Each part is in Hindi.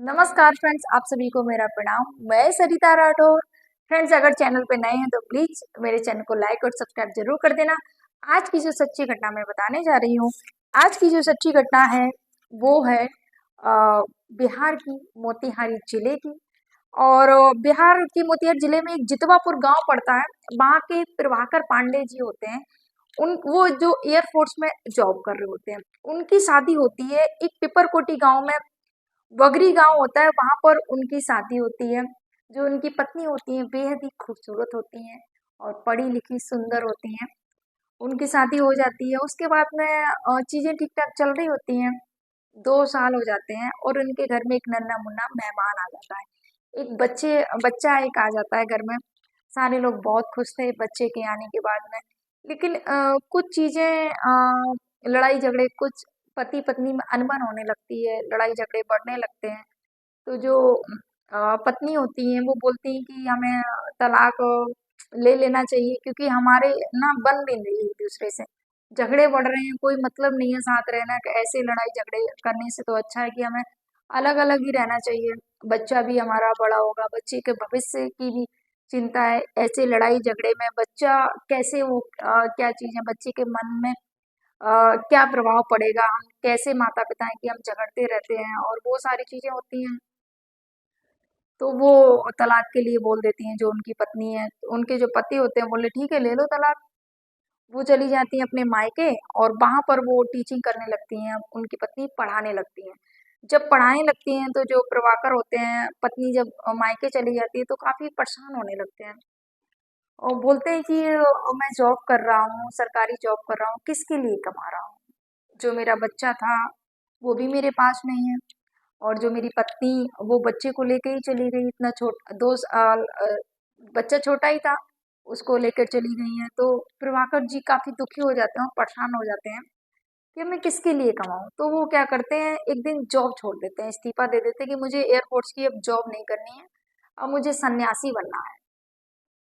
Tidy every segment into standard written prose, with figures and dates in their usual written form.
नमस्कार फ्रेंड्स, आप सभी को मेरा प्रणाम। मैं सरिता राठौर। फ्रेंड्स, अगर चैनल पे नए हैं तो प्लीज मेरे चैनल को लाइक और सब्सक्राइब जरूर कर देना। आज की जो सच्ची घटना मैं बताने जा रही हूँ, आज की जो सच्ची घटना है वो है बिहार की मोतिहारी जिले की। और बिहार की मोतिहारी जिले में एक जितवापुर गांव पड़ता है। वहाँ के प्रभाकर पांडे जी होते हैं, उन वो जो एयरफोर्स में जॉब कर रहे होते हैं। उनकी शादी होती है एक पिपरकोटी गांव में, बगरी गांव होता है, वहां पर उनकी शादी होती है। जो उनकी पत्नी होती है बेहद ही खूबसूरत होती हैं और पढ़ी लिखी सुंदर होती हैं। उनकी शादी हो जाती है, उसके बाद में चीजें ठीक ठाक चल रही होती हैं। 2 साल हो जाते हैं और उनके घर में एक नन्ना मुन्ना मेहमान आ जाता है। एक बच्चा एक आ जाता है घर में। सारे लोग बहुत खुश थे बच्चे के आने के बाद में। लेकिन कुछ चीजें, लड़ाई झगड़े, कुछ पति पत्नी में अनबन होने लगती है, लड़ाई झगड़े बढ़ने लगते हैं। तो जो पत्नी होती हैं वो बोलती हैं कि हमें तलाक ले लेना चाहिए, क्योंकि हमारे ना बन नहीं रही एक दूसरे से, झगड़े बढ़ रहे हैं, कोई मतलब नहीं है साथ रहना। कि ऐसे लड़ाई झगड़े करने से तो अच्छा है कि हमें अलग अलग ही रहना चाहिए। बच्चा भी हमारा बड़ा होगा, बच्चे के भविष्य की भी चिंता है। ऐसे लड़ाई झगड़े में बच्चा कैसे वो क्या चीज है, बच्चे के मन में क्या प्रभाव पड़ेगा, हम कैसे माता पिता हैं कि हम झगड़ते रहते हैं, और वो सारी चीजें होती हैं। तो वो तलाक के लिए बोल देती हैं जो उनकी पत्नी है। उनके जो पति होते हैं बोले ठीक है ले लो तलाक। वो चली जाती हैं अपने मायके और वहां पर वो टीचिंग करने लगती हैं, उनकी पत्नी पढ़ाने लगती हैं। जब पढ़ाने लगती हैं तो जो प्रभाकर होते हैं, पत्नी जब मायके चली जाती है तो काफी परेशान होने लगते हैं और बोलते हैं कि मैं जॉब कर रहा हूँ, सरकारी जॉब कर रहा हूँ, किसके लिए कमा रहा हूँ? जो मेरा बच्चा था वो भी मेरे पास नहीं है, और जो मेरी पत्नी वो बच्चे को लेके ही चली गई। इतना छोटा 2 साल बच्चा छोटा ही था, उसको लेकर चली गई है। तो प्रभाकर जी काफी दुखी हो जाते हैं और परेशान हो जाते हैं कि मैं किसके लिए कमाऊं। तो वो क्या करते हैं, एक दिन जॉब छोड़ देते हैं, इस्तीफा दे देते हैं कि मुझे एयरफोर्स की अब जॉब नहीं करनी है, अब मुझे सन्यासी बनना है।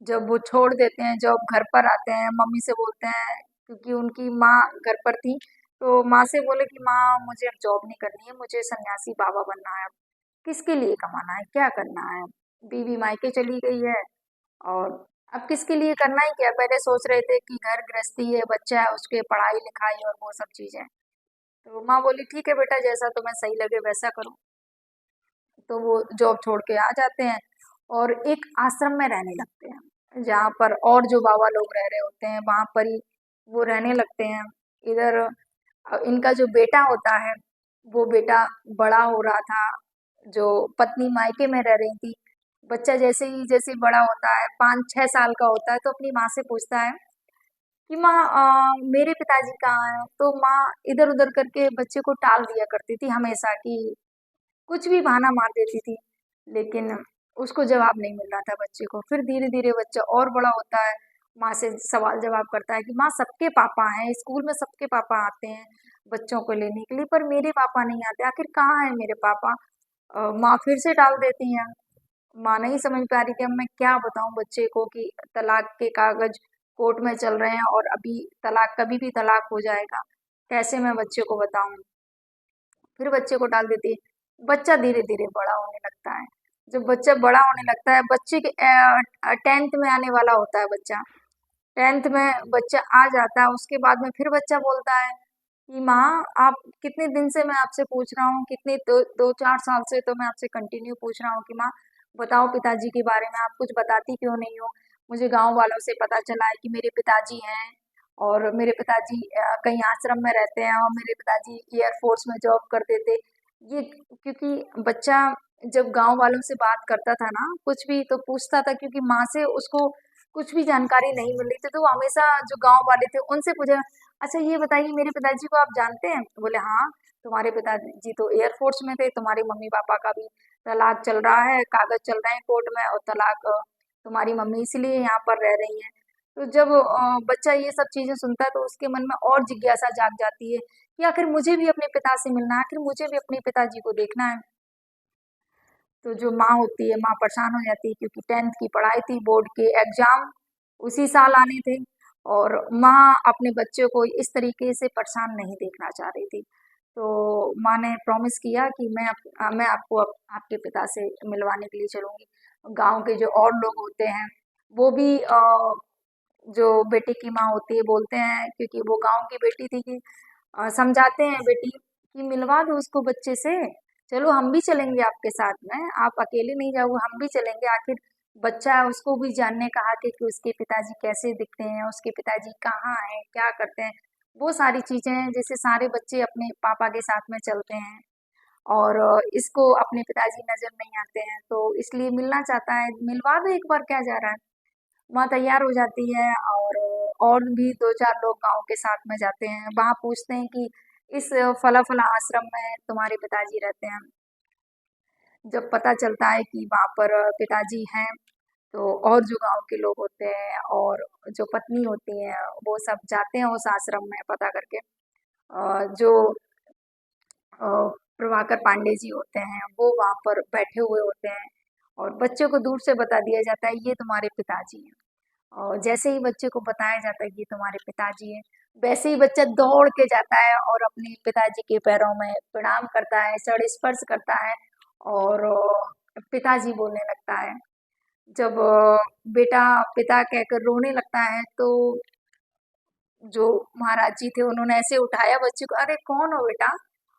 जब वो छोड़ देते हैं जॉब, घर पर आते हैं, मम्मी से बोलते हैं, क्योंकि उनकी माँ घर पर थी। तो माँ से बोले कि माँ मुझे अब जॉब नहीं करनी है, मुझे सन्यासी बाबा बनना है। अब किसके लिए कमाना है, क्या करना है? बीवी मायके चली गई है, और अब किसके लिए करना ही क्या। पहले सोच रहे थे कि घर गृहस्थी है, बच्चा है, उसके पढ़ाई लिखाई और वो सब चीजें। तो माँ बोली ठीक है बेटा, जैसा तुम्हें सही लगे वैसा करो। तो वो जॉब छोड़ के आ जाते हैं और एक आश्रम में रहने लगते हैं, जहाँ पर और जो बाबा लोग रह रहे होते हैं वहां पर ही वो रहने लगते हैं। इधर इनका जो बेटा होता है, वो बेटा बड़ा हो रहा था। जो पत्नी मायके में रह रही थी, बच्चा जैसे ही बड़ा होता है, 5-6 साल का होता है, तो अपनी माँ से पूछता है कि माँ, मेरे पिताजी कहाँ हैं? तो माँ इधर उधर करके बच्चे को टाल दिया करती थी हमेशा, कि कुछ भी बहाना मार देती थी। लेकिन उसको जवाब नहीं मिल रहा था बच्चे को। फिर धीरे धीरे बच्चा और बड़ा होता है, माँ से सवाल जवाब करता है कि माँ सबके पापा हैं, स्कूल में सबके पापा आते हैं बच्चों को लेने के लिए, पर मेरे पापा नहीं आते, आखिर कहाँ है मेरे पापा? माँ फिर से टाल देती हैं। माँ नहीं समझ पा रही कि अब मैं क्या बताऊं बच्चे को कि तलाक के कागज कोर्ट में चल रहे हैं और अभी तलाक, कभी भी तलाक हो जाएगा, कैसे मैं बच्चे को बताऊं? फिर बच्चे को डाल देती है। बच्चा धीरे धीरे बड़ा होने लगता है। जब बच्चा बड़ा होने लगता है, बच्चे के 10th में आने वाला होता है बच्चा, 10th में बच्चा आ जाता है। उसके बाद में फिर बच्चा बोलता है कि माँ, आप कितने दिन से मैं आपसे पूछ रहा हूँ, कितने 2-4 साल से तो मैं आपसे कंटिन्यू पूछ रहा हूँ कि माँ बताओ पिताजी के बारे में, आप कुछ बताती क्यों नहीं हो? मुझे गांव वालों से पता चला है कि मेरे पिताजी हैं, और मेरे पिताजी कहीं आश्रम में रहते हैं, और मेरे पिताजी एयरफोर्स में जॉब करते थे। ये क्योंकि बच्चा जब गांव वालों से बात करता था ना, कुछ भी तो पूछता था, क्योंकि माँ से उसको कुछ भी जानकारी नहीं मिल रही थी, तो वो हमेशा जो गांव वाले थे उनसे पूछा, अच्छा ये बताइए मेरे पिताजी को आप जानते हैं? तो बोले हाँ, तुम्हारे पिताजी तो एयरफोर्स में थे, तुम्हारे मम्मी पापा का भी तलाक चल रहा है, कागज चल रहे हैं कोर्ट में, और तलाक तुम्हारी मम्मी इसलिए यहाँ पर रह रही हैं। तो जब बच्चा ये सब चीजें सुनता है तो उसके मन में और जिज्ञासा जाग जाती है कि आखिर मुझे भी अपने पिता से मिलना है, आखिर मुझे भी अपने पिताजी को देखना है। तो जो माँ होती है, माँ परेशान हो जाती है, क्योंकि 10th की पढ़ाई थी, बोर्ड के एग्जाम उसी साल आने थे, और माँ अपने बच्चे को इस तरीके से परेशान नहीं देखना चाह रही थी। तो माँ ने प्रॉमिस किया कि मैं आपको आपके पिता से मिलवाने के लिए चलूंगी। गांव के जो और लोग होते हैं वो भी जो बेटे की माँ होती है बोलते हैं, क्योंकि वो गांव की बेटी थी, कि समझाते हैं बेटी कि मिलवा दो उसको बच्चे से, चलो हम भी चलेंगे आपके साथ में, आप अकेले नहीं जाओगे, हम भी चलेंगे, आखिर बच्चा है, उसको भी जानने का हक है कि उसके पिताजी कैसे दिखते हैं, उसके पिताजी कहाँ हैं, क्या करते हैं। वो सारी चीजें हैं, जैसे सारे बच्चे अपने पापा के साथ में चलते हैं और इसको अपने पिताजी नजर नहीं आते हैं, तो इसलिए मिलना चाहता है, मिलवा दो एक बार, क्या जा रहा है। वहाँ तैयार हो जाती है और भी दो चार लोग गांव के साथ में जाते हैं, वहां पूछते हैं कि इस फला फला आश्रम में तुम्हारे पिताजी रहते हैं। जब पता चलता है कि वहाँ पर पिताजी हैं, तो और जो गांव के लोग होते हैं और जो पत्नी होती हैं वो सब जाते हैं उस आश्रम में पता करके। जो अ, प्रभाकर पांडे जी होते हैं वो वहाँ पर बैठे हुए होते हैं और बच्चे को दूर से बता दिया जाता है ये तुम्हारे पिताजी हैं। और जैसे ही बच्चे को बताया जाता है कि ये तुम्हारे पिताजी हैं, वैसे ही बच्चा दौड़ के जाता है और अपने पिताजी के पैरों में प्रणाम करता है, सर स्पर्श करता है और पिताजी बोलने लगता है। जब बेटा पिता कहकर रोने लगता है, तो जो महाराज जी थे उन्होंने ऐसे उठाया बच्चे को, अरे कौन हो बेटा,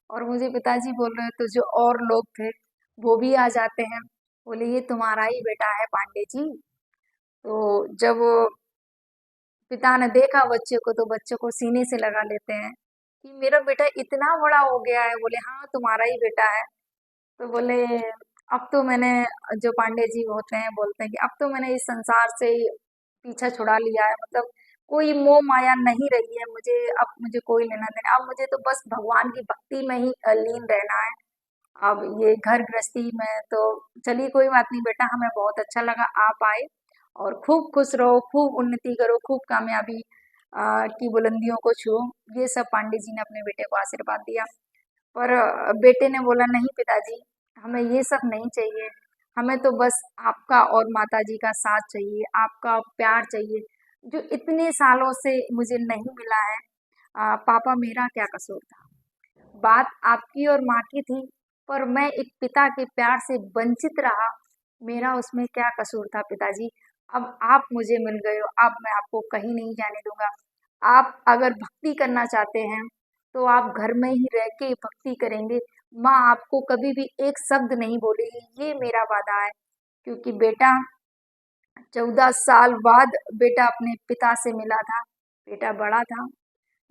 और मुझे पिताजी बोल रहे हैं, तो जो और लोग थे वो भी आ जाते हैं, बोले ये तुम्हारा ही बेटा है पांडे जी। तो जब पिता ने देखा बच्चे को तो बच्चे को सीने से लगा लेते हैं कि मेरा बेटा इतना बड़ा हो गया है, बोले हाँ तुम्हारा ही बेटा है। तो बोले अब तो मैंने, जो पांडे जी होते हैं बोलते हैं कि अब तो मैंने इस संसार से पीछा छुड़ा लिया है, मतलब कोई मोह माया नहीं रही है मुझे, अब मुझे कोई लेना देना, अब मुझे तो बस भगवान की भक्ति में ही लीन रहना है। अब ये घर गृहस्थी में तो चलिए कोई बात नहीं बेटा, हमें बहुत अच्छा लगा आप आए, और खूब खुश रहो, खूब उन्नति करो, खूब कामयाबी की बुलंदियों को छुओ। ये सब पांडे जी ने अपने बेटे को आशीर्वाद दिया। पर बेटे ने बोला नहीं पिताजी, हमें ये सब नहीं चाहिए, हमें तो बस आपका और माता जी का साथ चाहिए, आपका प्यार चाहिए, जो इतने सालों से मुझे नहीं मिला है। पापा मेरा क्या कसूर था, बात आपकी और माँ की थी, पर मैं एक पिता के प्यार से वंचित रहा, मेरा उसमें क्या कसूर था पिताजी। अब आप मुझे मिल गए हो, अब मैं आपको कहीं नहीं जाने दूंगा। आप अगर भक्ति करना चाहते हैं तो आप घर में ही रह के भक्ति करेंगे, माँ आपको कभी भी एक शब्द नहीं बोलेगी, ये मेरा वादा है। क्योंकि बेटा 14 साल बाद बेटा अपने पिता से मिला था, बेटा बड़ा था।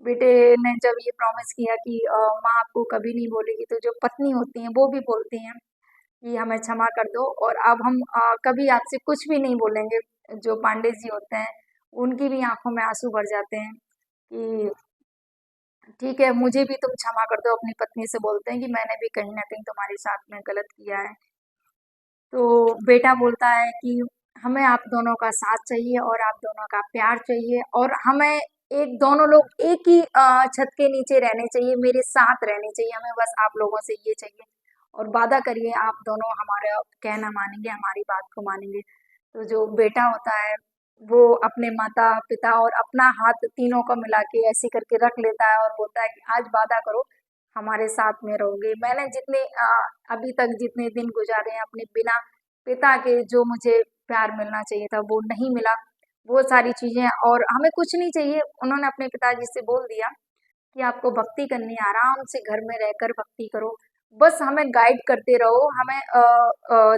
बेटे ने जब ये प्रॉमिस किया कि माँ आपको कभी नहीं बोलेगी, तो जो पत्नी होती हैं वो भी बोलती हैं कि हमें क्षमा कर दो और अब हम कभी आपसे कुछ भी नहीं बोलेंगे। जो पांडे जी होते हैं उनकी भी आंखों में आंसू भर जाते हैं कि ठीक है मुझे भी तुम क्षमा कर दो, अपनी पत्नी से बोलते हैं कि मैंने भी कहीं ना कहीं तुम्हारे साथ में गलत किया है। तो बेटा बोलता है कि हमें आप दोनों का साथ चाहिए और आप दोनों का प्यार चाहिए, और हमें एक दोनों लोग एक ही छत के नीचे रहने चाहिए, मेरे साथ रहने चाहिए, हमें बस आप लोगों से ये चाहिए, और वादा करिए आप दोनों हमारा कहना मानेंगे, हमारी बात को मानेंगे। तो जो बेटा होता है वो अपने माता पिता और अपना हाथ तीनों को मिला के ऐसे करके रख लेता है और बोलता है कि आज वादा करो हमारे साथ में रहोगे। मैंने जितने अभी तक जितने दिन गुजारे हैं अपने बिना पिता के, जो मुझे प्यार मिलना चाहिए था वो नहीं मिला, वो सारी चीजें, और हमें कुछ नहीं चाहिए। उन्होंने अपने पिताजी से बोल दिया कि आपको भक्ति करनी है, आराम से घर में रहकर भक्ति करो, बस हमें गाइड करते रहो, हमें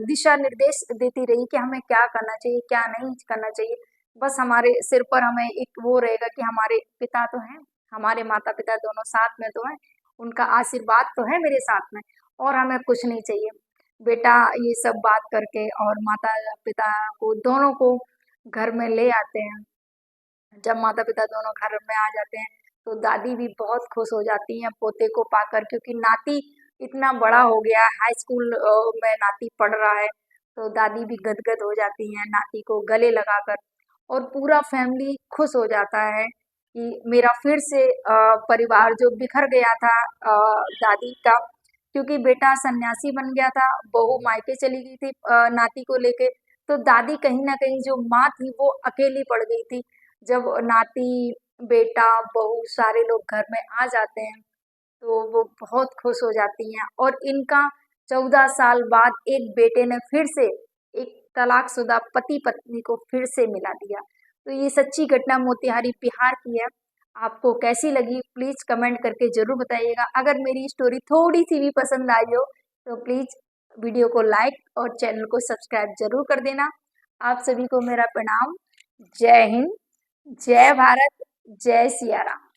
दिशा निर्देश देती रही कि हमें क्या करना चाहिए क्या नहीं करना चाहिए। बस हमारे सिर पर हमें एक वो रहेगा कि हमारे पिता तो हैं, हमारे माता पिता दोनों साथ में तो हैं, उनका आशीर्वाद तो है मेरे साथ में, और हमें कुछ नहीं चाहिए। बेटा ये सब बात करके और माता पिता को दोनों को घर में ले आते हैं। जब माता पिता दोनों घर में आ जाते हैं तो दादी भी बहुत खुश हो जाती हैं पोते को पाकर, क्योंकि नाती इतना बड़ा हो गया, हाई स्कूल में नाती पढ़ रहा है, तो दादी भी गदगद हो जाती हैं नाती को गले लगाकर, और पूरा फैमिली खुश हो जाता है कि मेरा फिर से परिवार जो बिखर गया था दादी का, क्योंकि बेटा सन्यासी बन गया था, बहू मायके चली गई थी नाती को लेके, तो दादी कहीं ना कहीं जो माँ थी वो अकेली पड़ गई थी। जब नाती बेटा बहू सारे लोग घर में आ जाते हैं तो वो बहुत खुश हो जाती हैं और इनका 14 साल बाद एक बेटे ने फिर से एक तलाकशुदा पति पत्नी को फिर से मिला दिया। तो ये सच्ची घटना मोतिहारी बिहार की है। आपको कैसी लगी प्लीज कमेंट करके जरूर बताइएगा। अगर मेरी स्टोरी थोड़ी सी भी पसंद आई हो तो प्लीज वीडियो को लाइक और चैनल को सब्सक्राइब जरूर कर देना। आप सभी को मेरा प्रणाम। जय हिंद, जय भारत, जय सिया राम।